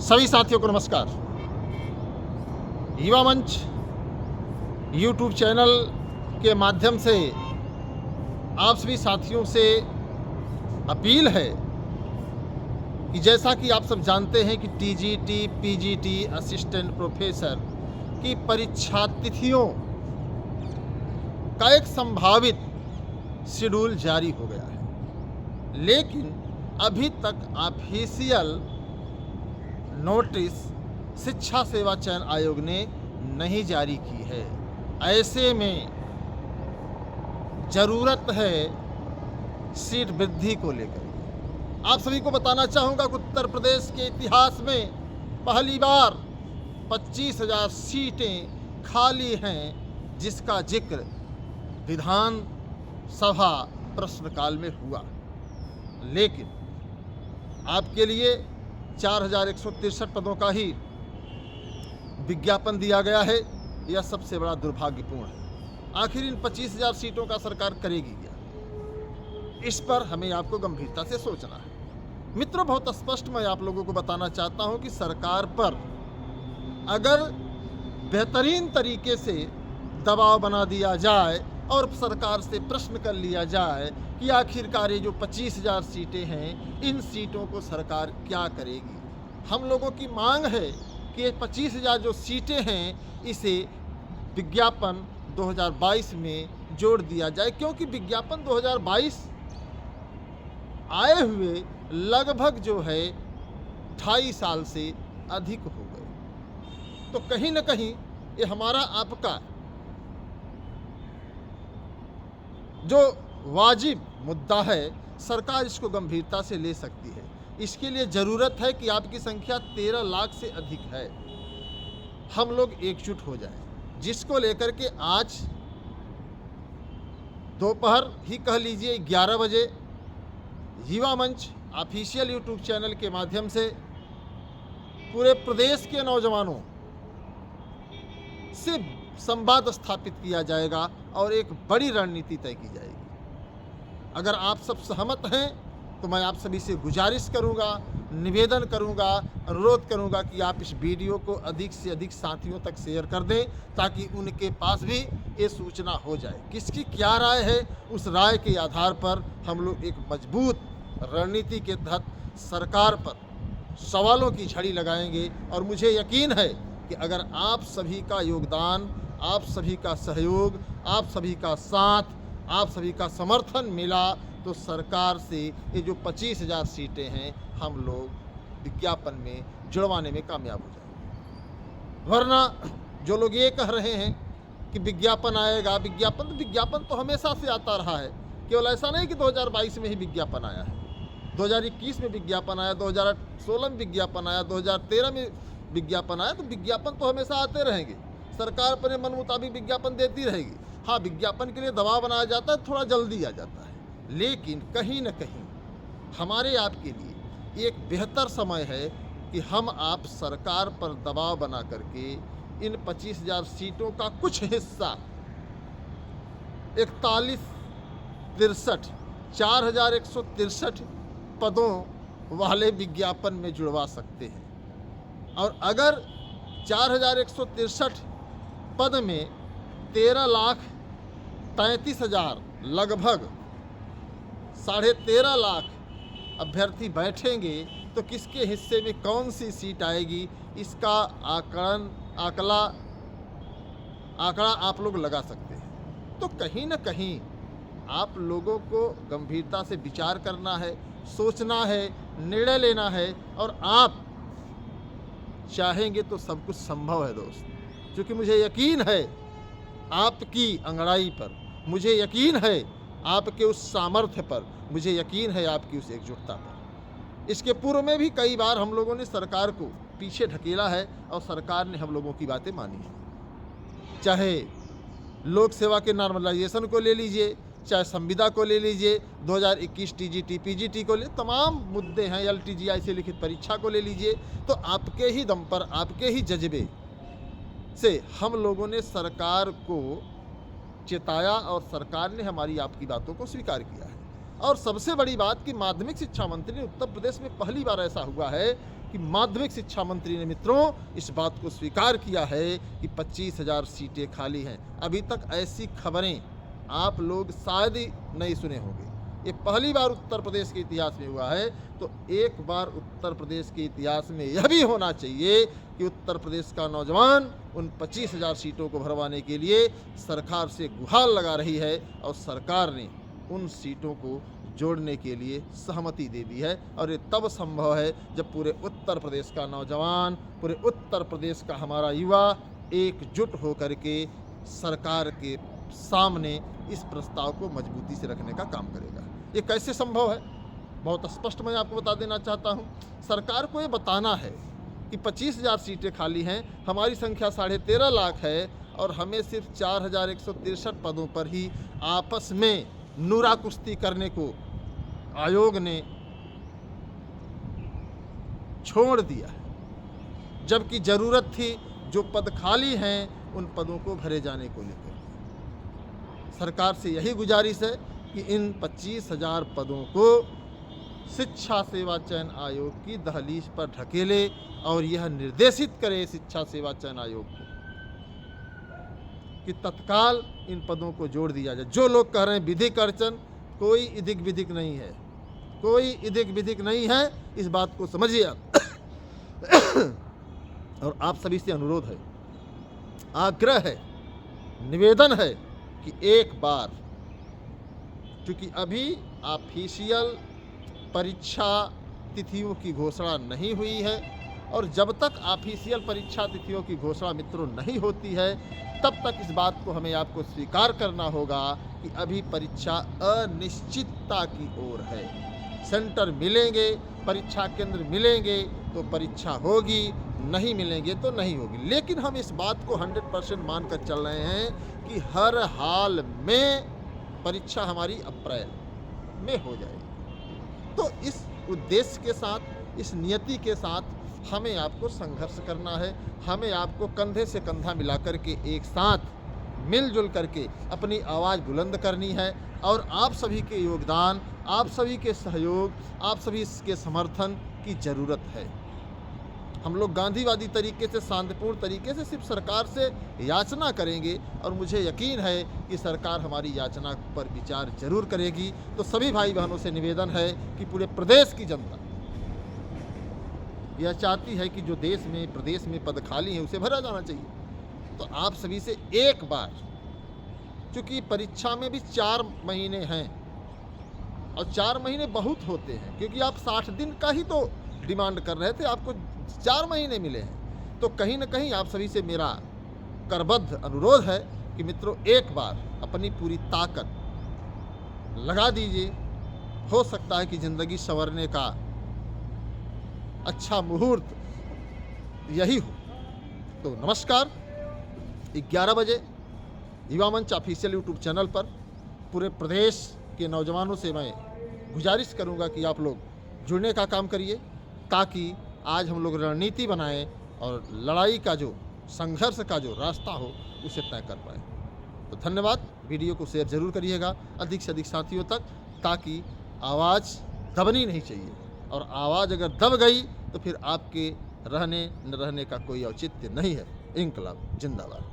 सभी साथियों को नमस्कार। युवा मंच यूट्यूब चैनल के माध्यम से आप सभी साथियों से अपील है कि जैसा कि आप सब जानते हैं कि टीजीटी, पीजीटी, असिस्टेंट प्रोफेसर की परीक्षा तिथियों का एक संभावित शेड्यूल जारी हो गया है, लेकिन अभी तक ऑफिशियल नोटिस शिक्षा सेवा चयन आयोग ने नहीं जारी की है। ऐसे में ज़रूरत है सीट वृद्धि को लेकर। आप सभी को बताना चाहूँगा कि उत्तर प्रदेश के इतिहास में पहली बार 25,000 सीटें खाली हैं, जिसका जिक्र विधान सभा प्रश्नकाल में हुआ। लेकिन आपके लिए 4,163 पदों का ही विज्ञापन दिया गया है। यह सबसे बड़ा दुर्भाग्यपूर्ण है। आखिर इन 25,000 सीटों का सरकार करेगी क्या? इस पर हमें आपको गंभीरता से सोचना है। मित्रों, बहुत स्पष्ट मैं आप लोगों को बताना चाहता हूं कि सरकार पर अगर बेहतरीन तरीके से दबाव बना दिया जाए और सरकार से प्रश्न कर लिया जाए कि आखिरकार ये जो 25,000 सीटें हैं, इन सीटों को सरकार क्या करेगी। हम लोगों की मांग है कि ये 25,000 जो सीटें हैं, इसे विज्ञापन 2022 में जोड़ दिया जाए, क्योंकि विज्ञापन 2022 आए हुए लगभग जो है 2.5 साल से अधिक हो गए। तो कहीं ना कहीं ये हमारा आपका जो वाजिब मुद्दा है, सरकार इसको गंभीरता से ले सकती है। इसके लिए ज़रूरत है कि आपकी संख्या 13 लाख से अधिक है। हम लोग एकजुट हो जाएं, जिसको लेकर के आज दोपहर ही कह लीजिए 11 बजे युवा मंच ऑफिशियल यूट्यूब चैनल के माध्यम से पूरे प्रदेश के नौजवानों से संवाद स्थापित किया जाएगा और एक बड़ी रणनीति तय की जाएगी। अगर आप सब सहमत हैं तो मैं आप सभी से गुजारिश करूंगा, निवेदन करूंगा, अनुरोध करूंगा कि आप इस वीडियो को अधिक से अधिक साथियों तक शेयर कर दें, ताकि उनके पास भी ये सूचना हो जाए। किसकी क्या राय है, उस राय के आधार पर हम लोग एक मजबूत रणनीति के तहत सरकार पर सवालों की झड़ी लगाएंगे। और मुझे यकीन है कि अगर आप सभी का योगदान, आप सभी का सहयोग, आप सभी का साथ, आप सभी का समर्थन मिला तो सरकार से ये जो 25,000 सीटें हैं, हम लोग विज्ञापन में जुड़वाने में कामयाब हो जाएंगे। वरना जो लोग ये कह रहे हैं कि विज्ञापन आएगा, विज्ञापन तो हमेशा से आता रहा है। केवल ऐसा नहीं कि 2022 में ही विज्ञापन आया है, 2021 में विज्ञापन आया, 2016 में विज्ञापन आया, 2013 में विज्ञापन आया। तो विज्ञापन तो हमेशा आते रहेंगे। सरकार पर मन मुताबिक विज्ञापन देती रहेगी। हाँ, विज्ञापन के लिए दबाव बनाया जाता है, थोड़ा जल्दी आ जाता है, लेकिन कहीं न कहीं हमारे आपके लिए एक बेहतर समय है कि हम आप सरकार पर दबाव बना करके इन 25,000 सीटों का कुछ हिस्सा 4,163 पदों वाले विज्ञापन में जुड़वा सकते हैं। और अगर 4,163 पद में 13,33,000 लगभग 13.5 लाख अभ्यर्थी बैठेंगे तो किसके हिस्से में कौन सी सीट आएगी, इसका आंकड़ा आप लोग लगा सकते हैं। तो कहीं ना कहीं आप लोगों को गंभीरता से विचार करना है, सोचना है, निर्णय लेना है। और आप चाहेंगे तो सब कुछ संभव है दोस्त, क्योंकि मुझे यकीन है आपकी अंगड़ाई पर, मुझे यकीन है आपके उस सामर्थ्य पर, मुझे यकीन है आपकी उस एकजुटता पर। इसके पूर्व में भी कई बार हम लोगों ने सरकार को पीछे ढकेला है और सरकार ने हम लोगों की बातें मानी है। चाहे लोक सेवा के नॉर्मलाइजेशन को ले लीजिए, चाहे संविदा को ले लीजिए, 2021 टीजीटी, पीजीटी को ले, तमाम मुद्दे हैं, LTGI से लिखित परीक्षा को ले लीजिए। तो आपके ही दम पर, आपके ही जज्बे से हम लोगों ने सरकार को चेताया और सरकार ने हमारी आपकी बातों को स्वीकार किया है। और सबसे बड़ी बात कि माध्यमिक शिक्षा मंत्री ने उत्तर प्रदेश में पहली बार ऐसा हुआ है कि माध्यमिक शिक्षा मंत्री ने मित्रों इस बात को स्वीकार किया है कि 25,000 सीटें खाली हैं। अभी तक ऐसी खबरें आप लोग शायद ही नहीं सुने होंगे। ये पहली बार उत्तर प्रदेश के इतिहास में हुआ है। तो एक बार उत्तर प्रदेश के इतिहास में यह भी होना चाहिए कि उत्तर प्रदेश का नौजवान उन 25,000 सीटों को भरवाने के लिए सरकार से गुहार लगा रही है और सरकार ने उन सीटों को जोड़ने के लिए सहमति दे दी है। और ये तब संभव है जब पूरे उत्तर प्रदेश का नौजवान, पूरे उत्तर प्रदेश का हमारा युवा एकजुट होकर के सरकार के सामने इस प्रस्ताव को मजबूती से रखने का काम करेगा। ये कैसे संभव है, बहुत स्पष्ट मैं आपको बता देना चाहता हूँ। सरकार को ये बताना है कि 25,000 सीटें खाली हैं, हमारी संख्या 13.5 लाख है और हमें सिर्फ 4,163 पदों पर ही आपस में नूरा कुश्ती करने को आयोग ने छोड़ दिया है, जबकि ज़रूरत थी जो पद खाली हैं उन पदों को भरे जाने को लेकर। सरकार से यही गुजारिश है कि इन 25,000 पदों को शिक्षा सेवा चयन आयोग की दहलीज पर ढकेले और यह निर्देशित करे शिक्षा सेवा चयन आयोग को कि तत्काल इन पदों को जोड़ दिया जाए। जो लोग कह रहे हैं विधिक अड़चन, कोई इदिक विधिक नहीं है, कोई इदिक विधिक नहीं है, इस बात को समझिए आप। और आप सभी से अनुरोध है, आग्रह है, निवेदन है कि एक बार, क्योंकि अभी ऑफिशियल परीक्षा तिथियों की घोषणा नहीं हुई है और जब तक ऑफिशियल परीक्षा तिथियों की घोषणा मित्रों नहीं होती है तब तक इस बात को हमें आपको स्वीकार करना होगा कि अभी परीक्षा अनिश्चितता की ओर है। सेंटर मिलेंगे, परीक्षा केंद्र मिलेंगे तो परीक्षा होगी, नहीं मिलेंगे तो नहीं होगी। लेकिन हम इस बात को 100% मानकर चल रहे हैं कि हर हाल में परीक्षा हमारी अप्रैल में हो जाएगी। तो इस उद्देश्य के साथ, इस नियति के साथ हमें आपको संघर्ष करना है, हमें आपको कंधे से कंधा मिलाकर के एक साथ मिलजुल करके अपनी आवाज़ बुलंद करनी है। और आप सभी के योगदान, आप सभी के सहयोग, आप सभी के समर्थन की ज़रूरत है। हम लोग गांधीवादी तरीके से, शांतिपूर्ण तरीके से सिर्फ सरकार से याचना करेंगे और मुझे यकीन है कि सरकार हमारी याचना पर विचार जरूर करेगी। तो सभी भाई बहनों से निवेदन है कि पूरे प्रदेश की जनता यह चाहती है कि जो देश में, प्रदेश में पद खाली है उसे भरा जाना चाहिए। तो आप सभी से एक बार, क्योंकि परीक्षा में भी 4 महीने हैं और 4 महीने बहुत होते हैं, क्योंकि आप 60 दिन का ही तो डिमांड कर रहे थे, आपको 4 महीने मिले हैं। तो कहीं ना कहीं आप सभी से मेरा करबद्ध अनुरोध है कि मित्रों एक बार अपनी पूरी ताकत लगा दीजिए। हो सकता है कि ज़िंदगी संवरने का अच्छा मुहूर्त यही हो। तो नमस्कार, 11 बजे युवा मंच ऑफिशियल यूट्यूब चैनल पर पूरे प्रदेश के नौजवानों से मैं गुजारिश करूंगा कि आप लोग जुड़ने का काम करिए ताकि आज हम लोग रणनीति बनाएं और लड़ाई का जो, संघर्ष का जो रास्ता हो उसे तय कर पाएँ। तो धन्यवाद। वीडियो को शेयर ज़रूर करिएगा अधिक से अधिक साथियों तक, ताकि आवाज़ दबनी नहीं चाहिए, और आवाज़ अगर दब गई तो फिर आपके रहने न रहने का कोई औचित्य नहीं है। इंकलाब जिंदाबाद।